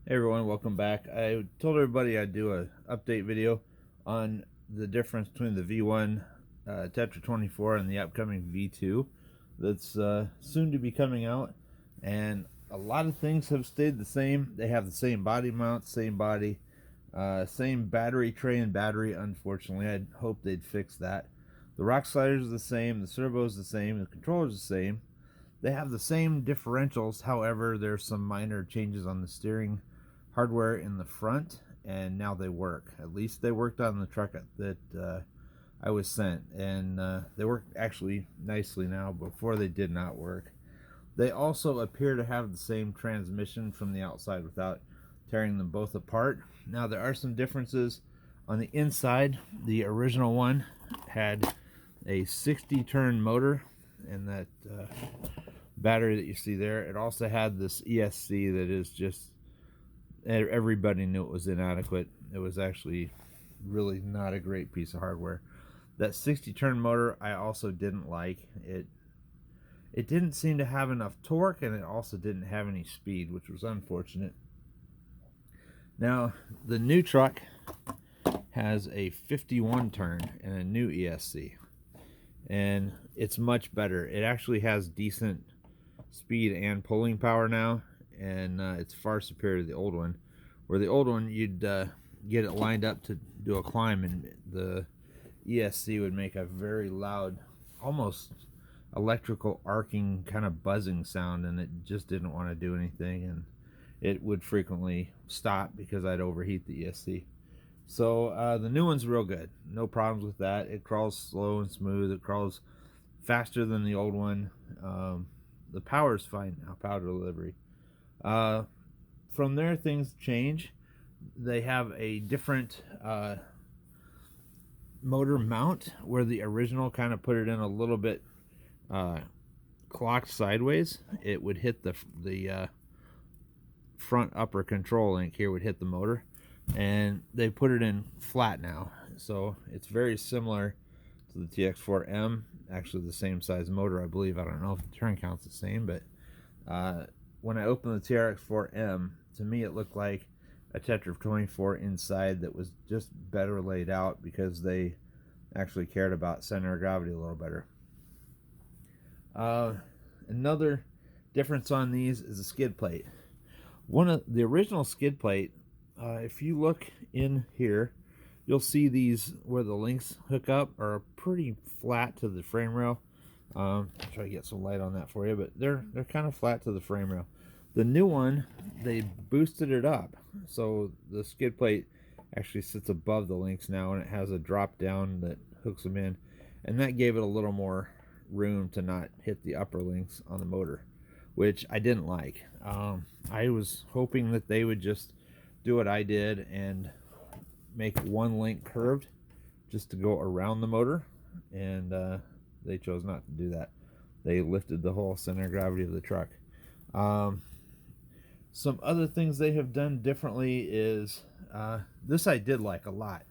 Hey everyone, welcome back. I told everybody I'd do a update video on the difference between the V1 Tetra 24 and the upcoming V2 that's soon to be coming out. And a lot of things have stayed the same. They have the same body mount, same body, same battery tray and battery. Unfortunately, I'd hoped they'd fix that. The rock sliders are the same, the servo is the same, the controller's the same. They have the same differentials, however, there's some minor changes on the steering hardware in the front, and now they work. At least they worked on the truck that I was sent, and they work actually nicely now. Before they did not work. They also appear to have the same transmission from the outside without tearing them both apart. Now there are some differences on the inside. The original one had a 60 turn motor, and that battery that you see there, it also had this ESC that is just, everybody knew it was inadequate. It was actually really not a great piece of hardware. That 60 turn motor I also didn't like. It didn't seem to have enough torque, and it also didn't have any speed, which was unfortunate. Now the new truck has a 51 turn and a new ESC, and it's much better. It actually has decent speed and pulling power now, and it's far superior to the old one, where the old one you'd get it lined up to do a climb, and the ESC would make a very loud, almost electrical arcing kind of buzzing sound, and it just didn't want to do anything, and it would frequently stop because I'd overheat the ESC. So the new one's real good, no problems with that. It crawls slow and smooth. It crawls faster than the old one. The power's fine now, power delivery. From there, things change. They have a different motor mount, where the original kind of put it in a little bit clocked sideways. It would hit the front upper control link here, would hit the motor, and they put it in flat now. So it's very similar to the TX4M, actually the same size motor, I believe. I don't know if the turn count's the same, but when I opened the TRX4M, to me it looked like a Tetra 24 inside that was just better laid out, because they actually cared about center of gravity a little better. Another difference on these is the skid plate. One of the original skid plate, if you look in here, you'll see these where the links hook up are pretty flat to the frame rail. I'll try to get some light on that for you, but they're kind of flat to the frame rail. The new one, they boosted it up, so the skid plate actually sits above the links now, and it has a drop down that hooks them in, and that gave it a little more room to not hit the upper links on the motor, which I didn't like. I was hoping that they would just do what I did and make one link curved just to go around the motor, and they chose not to do that. They lifted the whole center of gravity of the truck. Some other things they have done differently is, this I did like a lot.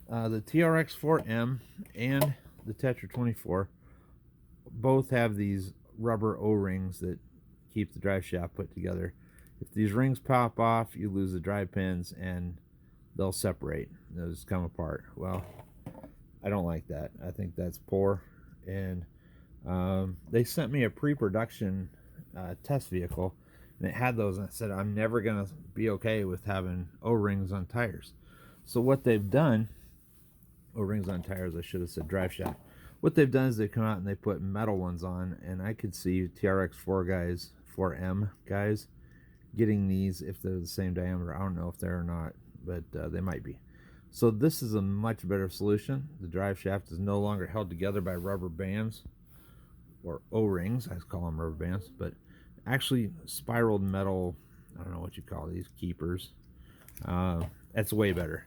The TRX4M and the Tetra 24 both have these rubber O-rings that keep the drive shaft put together. If these rings pop off, you lose the drive pins and they'll separate. They'll just come apart. Well, I don't like that. I think that's poor. And they sent me a pre-production test vehicle, and it had those, and I said I'm never gonna be okay with having O-rings on tires. So what they've done, O-rings on tires, I should have said drive shaft. What they've done is they come out and they put metal ones on, and I could see TRX4 guys, 4M guys, getting these if they're the same diameter. I don't know if they're or not, but they might be. So this is a much better solution. The drive shaft is no longer held together by rubber bands, or O-rings, I call them rubber bands, but actually spiraled metal, I don't know what you call these, keepers. That's way better.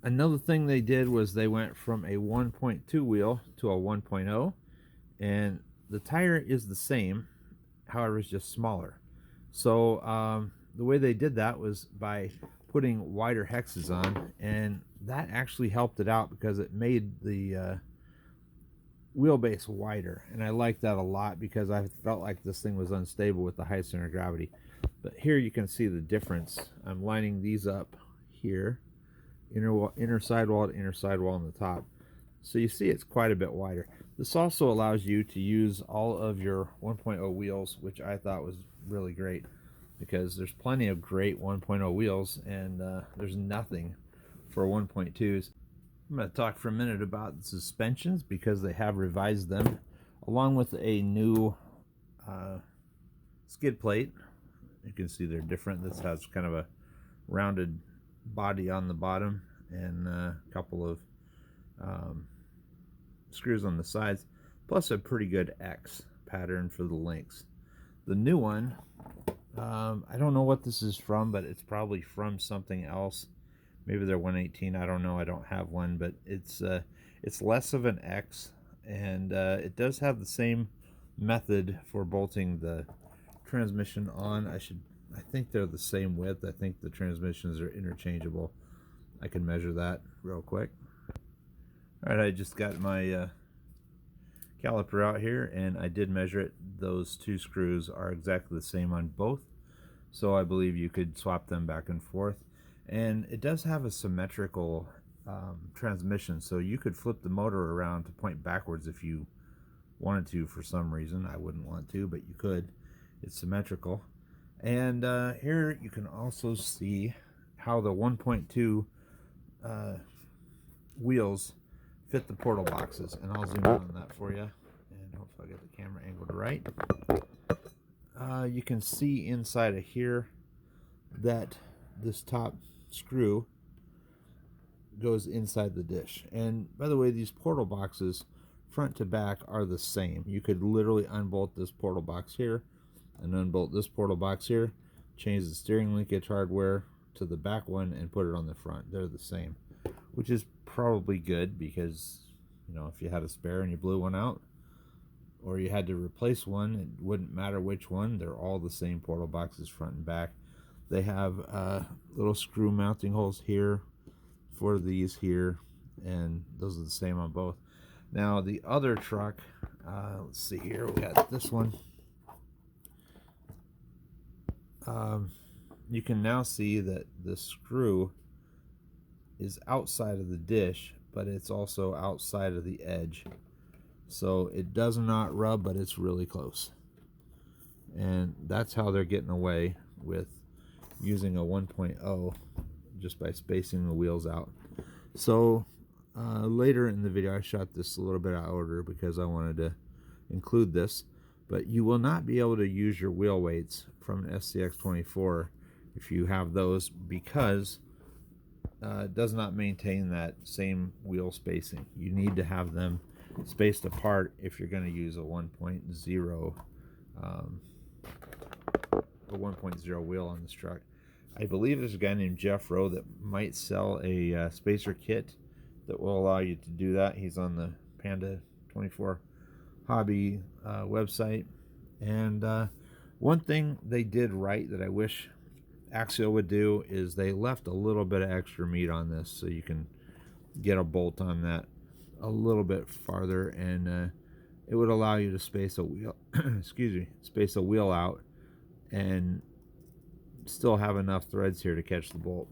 Another thing they did was they went from a 1.2 wheel to a 1.0, and the tire is the same, however it's just smaller. So the way they did that was by putting wider hexes on, and that actually helped it out because it made the wheelbase wider, and I like that a lot because I felt like this thing was unstable with the high center of gravity. But here you can see the difference. I'm lining these up here, inner sidewall to inner sidewall on the top. So you see it's quite a bit wider. This also allows you to use all of your 1.0 wheels, which I thought was really great, because there's plenty of great 1.0 wheels, and there's nothing for 1.2s. I'm going to talk for a minute about the suspensions, because they have revised them, along with a new skid plate. You can see they're different. This has kind of a rounded body on the bottom and a couple of screws on the sides, plus a pretty good X pattern for the links. The new one, I don't know what this is from, but it's probably from something else. Maybe they're 118. I don't know. I don't have one, but it's less of an X, and it does have the same method for bolting the transmission on. I think they're the same width. I think the transmissions are interchangeable. I can measure that real quick. All right, I just got my caliper out here, and I did measure it. Those two screws are exactly the same on both, so I believe you could swap them back and forth. And it does have a symmetrical transmission, so you could flip the motor around to point backwards if you wanted to for some reason. I wouldn't want to, but you could. It's symmetrical. And here you can also see how the 1.2 wheels fit the portal boxes, and I'll zoom in on that for you, and hopefully I get the camera angled right. You can see inside of here that this top screw goes inside the dish. And by the way, these portal boxes front to back are the same. You could literally unbolt this portal box here and unbolt this portal box here, change the steering linkage hardware to the back one, and put it on the front. They're the same, which is probably good, because you know, if you had a spare and you blew one out, or you had to replace one, it wouldn't matter which one. They're all the same portal boxes front and back. They have little screw mounting holes here for these here, and those are the same on both. Now the other truck, let's see here, we got this one. You can now see that the screw is outside of the dish, but it's also outside of the edge, so it does not rub, but it's really close. And that's how they're getting away with using a 1.0, just by spacing the wheels out. So later in the video I shot this a little bit out of order because I wanted to include this, but you will not be able to use your wheel weights from an SCX24 if you have those, because it does not maintain that same wheel spacing. You need to have them spaced apart if you're going to use a 1.0 wheel on this truck. I believe there's a guy named Jeff Rowe that might sell a spacer kit that will allow you to do that. He's on the Panda 24 hobby website. And one thing they did right that I wish Axial would do is they left a little bit of extra meat on this, so you can get a bolt on that a little bit farther, and it would allow you to space a wheel excuse me, space a wheel out and still have enough threads here to catch the bolt.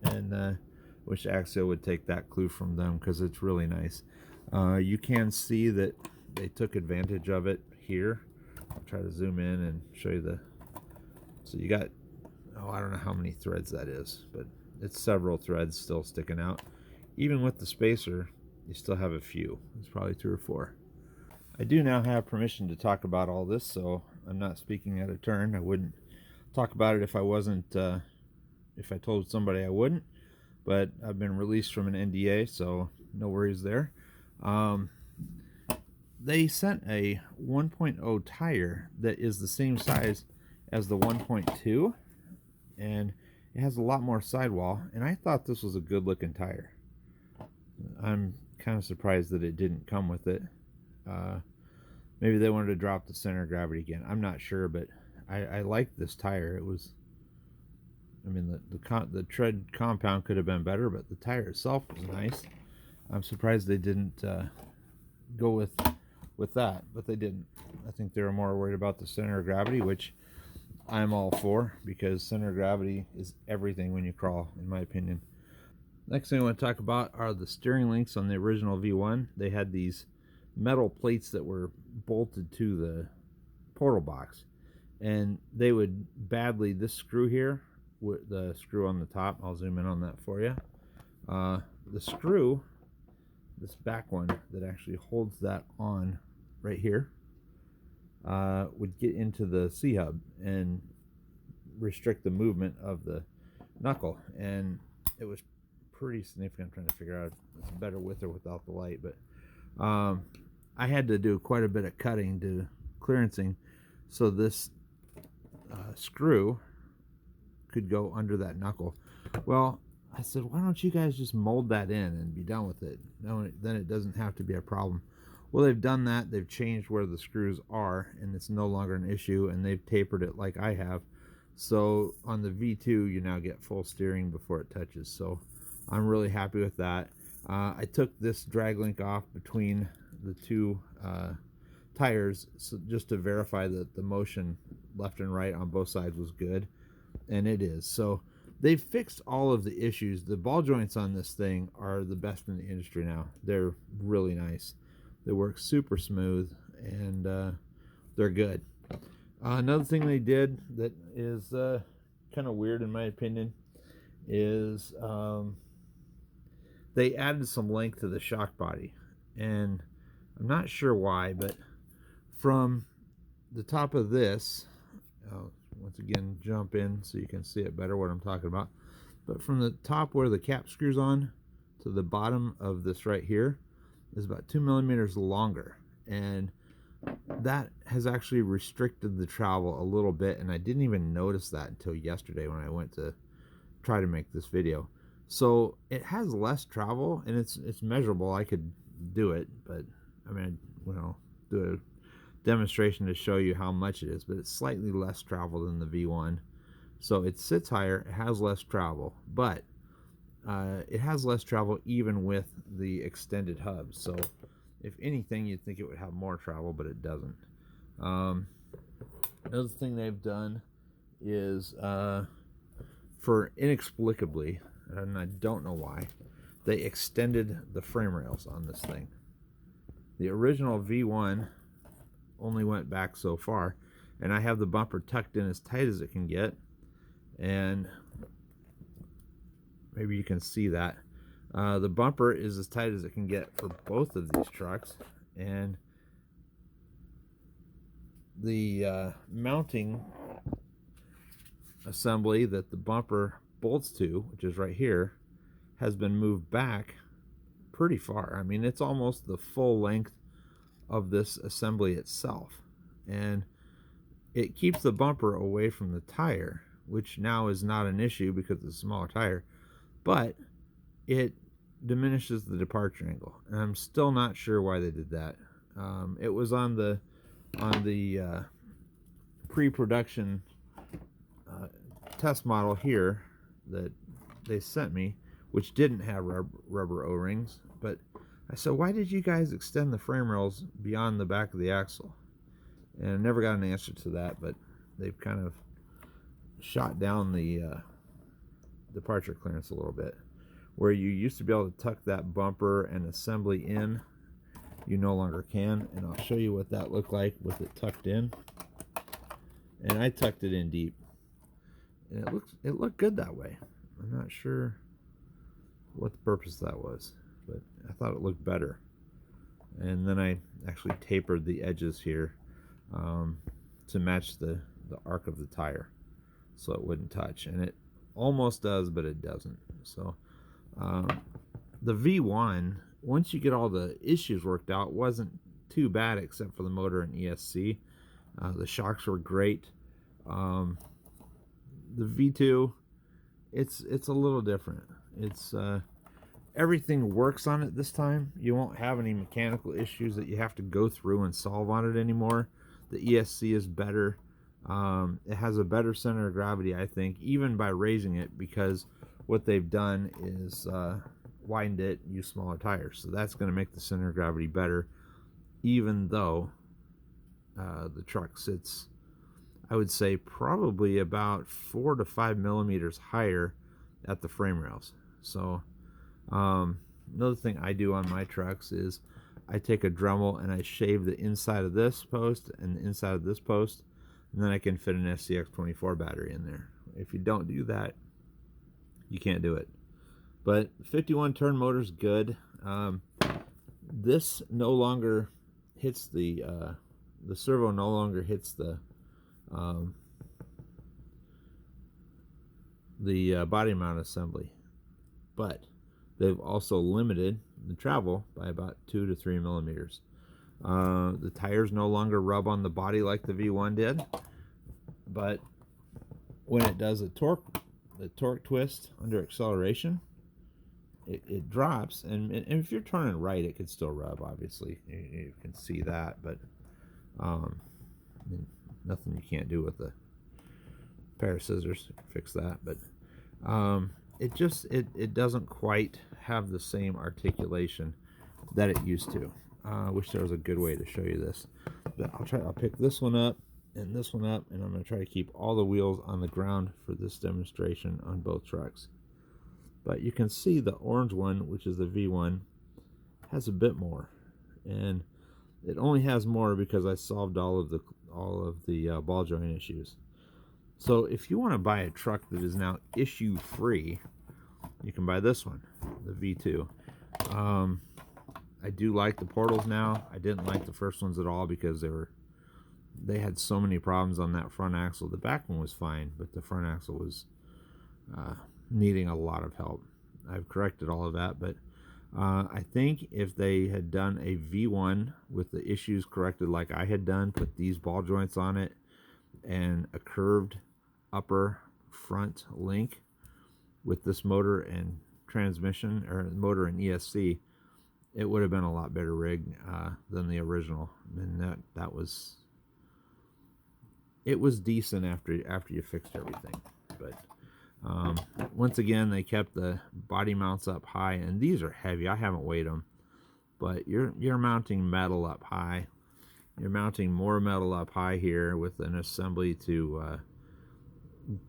And wish Axial would take that clue from them, because it's really nice. You can see that they took advantage of it here. I'll try to zoom in and show you so you got, I don't know how many threads that is, but it's several threads still sticking out. Even with the spacer, you still have a few. It's probably 3 or 4. I do now have permission to talk about all this, so I'm not speaking out of turn. I wouldn't talk about it if I wasn't, if I told somebody I wouldn't, but I've been released from an NDA, so no worries there. They sent a 1.0 tire that is the same size as the 1.2, and it has a lot more sidewall, and I thought this was a good looking tire. I'm kind of surprised that it didn't come with it. Maybe they wanted to drop the center of gravity again. I'm not sure, but I liked this tire. It was, I mean, the tread compound could have been better, but the tire itself was nice. I'm surprised they didn't go with that, but they didn't. I think they were more worried about the center of gravity, which I'm all for, because center of gravity is everything when you crawl, in my opinion. Next thing I want to talk about are the steering links on the original V1. They had these metal plates that were bolted to the portal box, and they would badly, this screw here, with the screw on the top, I'll zoom in on that for you. The screw, this back one that actually holds that on right here, would get into the C-hub and restrict the movement of the knuckle, and it was pretty significant. I'm trying to figure out if it's better with or without the light, but I had to do quite a bit of cutting to clearancing so this screw could go under that knuckle. Well, I said, why don't you guys just mold that in and be done with it? Then it doesn't have to be a problem. Well, they've done that. They've changed where the screws are, and it's no longer an issue, and they've tapered it like I have. So on the V2, you now get full steering before it touches. So I'm really happy with that. I took this drag link off between the two tires, so just to verify that the motion left and right on both sides was good, and it is. So they've fixed all of the issues. The ball joints on this thing are the best in the industry now. They're really nice. They work super smooth, and they're good. Another thing they did that is kind of weird in my opinion is they added some length to the shock body, and I'm not sure why, but from the top of this, I'll once again jump in so you can see it better what I'm talking about, but from the top where the cap screws on to the bottom of this right here is about 2 millimeters longer, and that has actually restricted the travel a little bit, and I didn't even notice that until yesterday when I went to try to make this video. So it has less travel, and it's measurable. I could do it, but I mean, do a demonstration to show you how much it is, but it's slightly less travel than the V1. So it sits higher, it has less travel, but it has less travel even with the extended hub. So if anything, you'd think it would have more travel, but it doesn't. Another thing they've done is, for inexplicably, and I don't know why, they extended the frame rails on this thing. The original V1 only went back so far, and I have the bumper tucked in as tight as it can get, and maybe you can see that. The bumper is as tight as it can get for both of these trucks, and the mounting assembly that the bumper bolts to, which is right here, has been moved back pretty far. I mean, it's almost the full length of this assembly itself, and it keeps the bumper away from the tire, which now is not an issue because it's a smaller tire, but it diminishes the departure angle, and I'm still not sure why they did that. It was on the pre-production test model here that they sent me, which didn't have rubber O-rings, but I said, why did you guys extend the frame rails beyond the back of the axle? And I never got an answer to that, but they've kind of shot down the departure clearance a little bit. Where you used to be able to tuck that bumper and assembly in, you no longer can, and I'll show you what that looked like with it tucked in. And I tucked it in deep, and it looked good that way. I'm not sure what the purpose of that was, but I thought it looked better. And then I actually tapered the edges here to match the arc of the tire so it wouldn't touch, and it almost does, but it doesn't. So the V1, once you get all the issues worked out, wasn't too bad except for the motor and ESC. The shocks were great. The V2, it's a little different. It's everything works on it this time. You won't have any mechanical issues that you have to go through and solve on it anymore. The ESC is better. It has a better center of gravity, I think, even by raising it, because what they've done is widened it, use smaller tires. So that's going to make the center of gravity better, even though the truck sits I would say probably about 4 to 5 millimeters higher at the frame rails. So another thing I do on my trucks is I take a Dremel and I shave the inside of this post and the inside of this post, and then I can fit an SCX24 battery in there. If you don't do that, you can't do it. But 51 turn motor's good. This no longer hits the servo no longer hits the body mount assembly, but they've also limited the travel by about 2 to 3 millimeters. The tires no longer rub on the body like the V1 did, but when it does the torque twist under acceleration, it drops, and if you're turning right, it could still rub. Obviously, you can see that, but nothing you can't do with a pair of scissors to fix that. But it doesn't quite have the same articulation that it used to. I wish there was a good way to show you this, but I'll pick this one up and this one up, and I'm going to try to keep all the wheels on the ground for this demonstration on both trucks. But you can see the orange one, which is the V1, has a bit more, and it only has more because I solved all of the ball joint issues. So if you want to buy a truck that is now issue free, you can buy this one, the V2. I do like the portals now. I didn't like the first ones at all because they had so many problems on that front axle. The back one was fine, but the front axle was needing a lot of help. I've corrected all of that, but I think if they had done a V1 with the issues corrected like I had done, put these ball joints on it and a curved upper front link with this motor and transmission, or motor and ESC, it would have been a lot better rig than the original. And it was decent after you fixed everything. But once again, they kept the body mounts up high, and these are heavy. I haven't weighed them, but you're mounting metal up high. You're mounting more metal up high here with an assembly to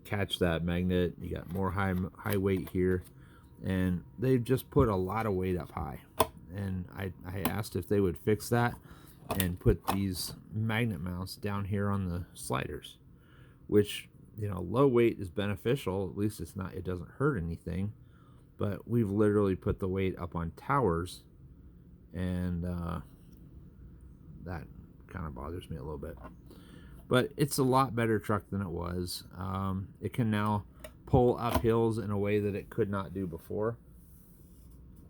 catch that magnet. You got more high weight here, and they've just put a lot of weight up high. And I asked if they would fix that and put these magnet mounts down here on the sliders, which, you know, low weight is beneficial. At least it doesn't hurt anything. But we've literally put the weight up on towers, and that kind of bothers me a little bit. But it's a lot better truck than it was. It can now pull up hills in a way that it could not do before.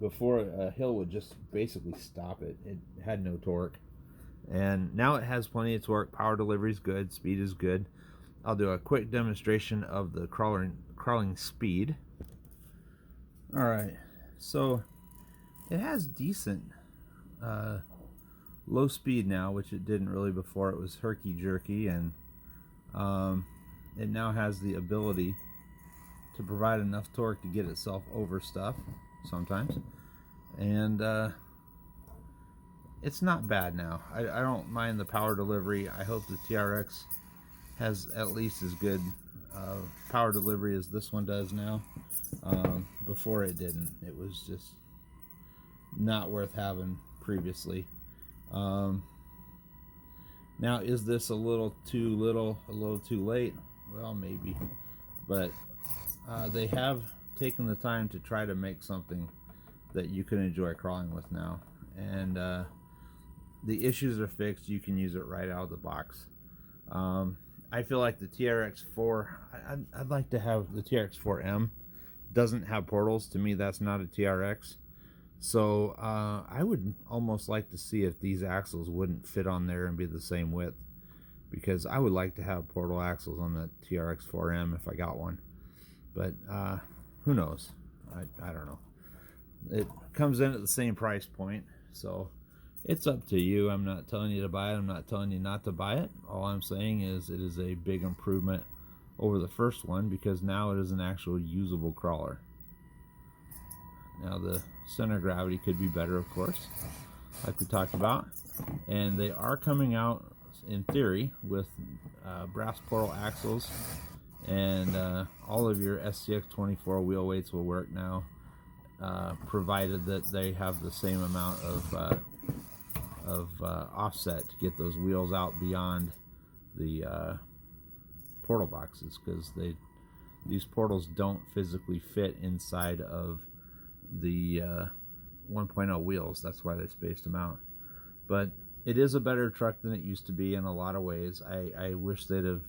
Before, a hill would just basically stop it. It had no torque. And now it has plenty of torque. Power delivery is good. Speed is good. I'll do a quick demonstration of the crawling speed. Alright, so it has decent low speed now, which it didn't really before. It was herky-jerky, and it now has the ability to provide enough torque to get itself over stuff sometimes, and it's not bad now. I don't mind the power delivery. I hope the TRX has at least as good power delivery as this one does now. Before it didn't. It was just not worth having previously. Now, is this a little too little, a little too late? Well, maybe, but they have taken the time to try to make something that you can enjoy crawling with now, and the issues are fixed. You can use it right out of the box. I feel like the TRX4, I'd like to have the TRX4M. Doesn't have portals. To me, that's not a TRX. So I would almost like to see if these axles wouldn't fit on there and be the same width, because I would like to have portal axles on the TRX4M if I got one. But who knows? I don't know. It comes in at the same price point, so it's up to you. I'm not telling you to buy it. I'm not telling you not to buy it. All I'm saying is it is a big improvement over the first one, because now it is an actual usable crawler. Now the center of gravity could be better, of course, like we talked about, and they are coming out in theory, with brass portal axles, and all of your SCX24 wheel weights will work now, provided that they have the same amount of offset to get those wheels out beyond the portal boxes, because these portals don't physically fit inside of the 1.0 wheels. That's why they spaced them out. But it is a better truck than it used to be in a lot of ways. I wish they'd have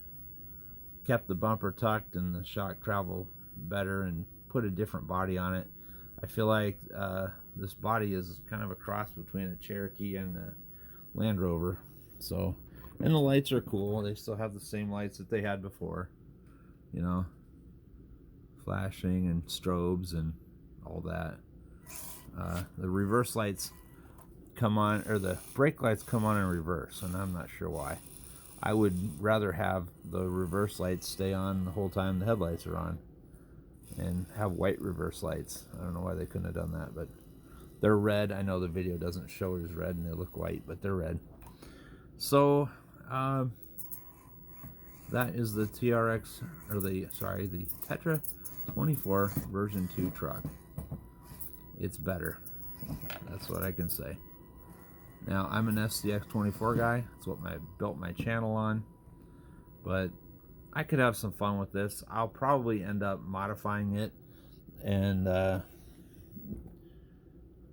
kept the bumper tucked and the shock travel better and put a different body on it. I feel like this body is kind of a cross between a Cherokee and a Land Rover. So, and the lights are cool. They still have the same lights that they had before, you know, flashing and strobes and all that. The reverse lights come on, or the brake lights come on in reverse, and I'm not sure why. I would rather have the reverse lights stay on the whole time the headlights are on, and have white reverse lights. I don't know why they couldn't have done that, but they're red. I know the video doesn't show it as red and they look white, but they're red. So that is the TRX, or the Tetra 24 version 2 truck. It's better. That's what I can say. Now, I'm an SCX24 guy. That's what I built my channel on. But I could have some fun with this. I'll probably end up modifying it. And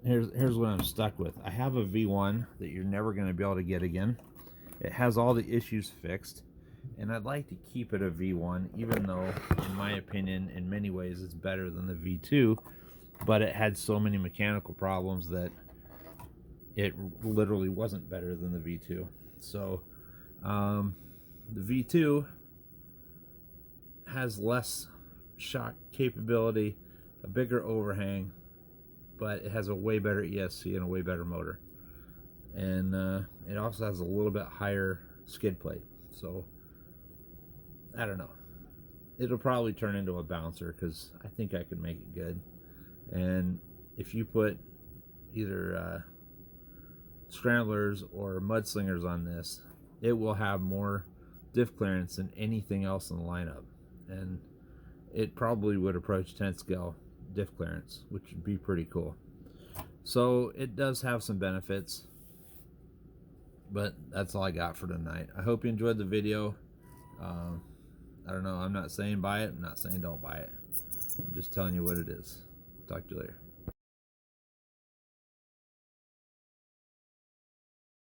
here's what I'm stuck with. I have a V1 that you're never going to be able to get again. It has all the issues fixed. And I'd like to keep it a V1, even though, in my opinion, in many ways, it's better than the V2. But it had so many mechanical problems that it literally wasn't better than the V2. So the V2 has less shock capability, a bigger overhang, but it has a way better ESC and a way better motor. And it also has a little bit higher skid plate. So I don't know. It'll probably turn into a bouncer, because I think I could make it good. And if you put either scramblers or mudslingers on this, it will have more diff clearance than anything else in the lineup, and it probably would approach 10 scale diff clearance, which would be pretty cool. So it does have some benefits, but that's all I got for tonight. I hope you enjoyed the video. I don't know, I'm not saying buy it, I'm not saying don't buy it. I'm just telling you what it is. Talk to you later.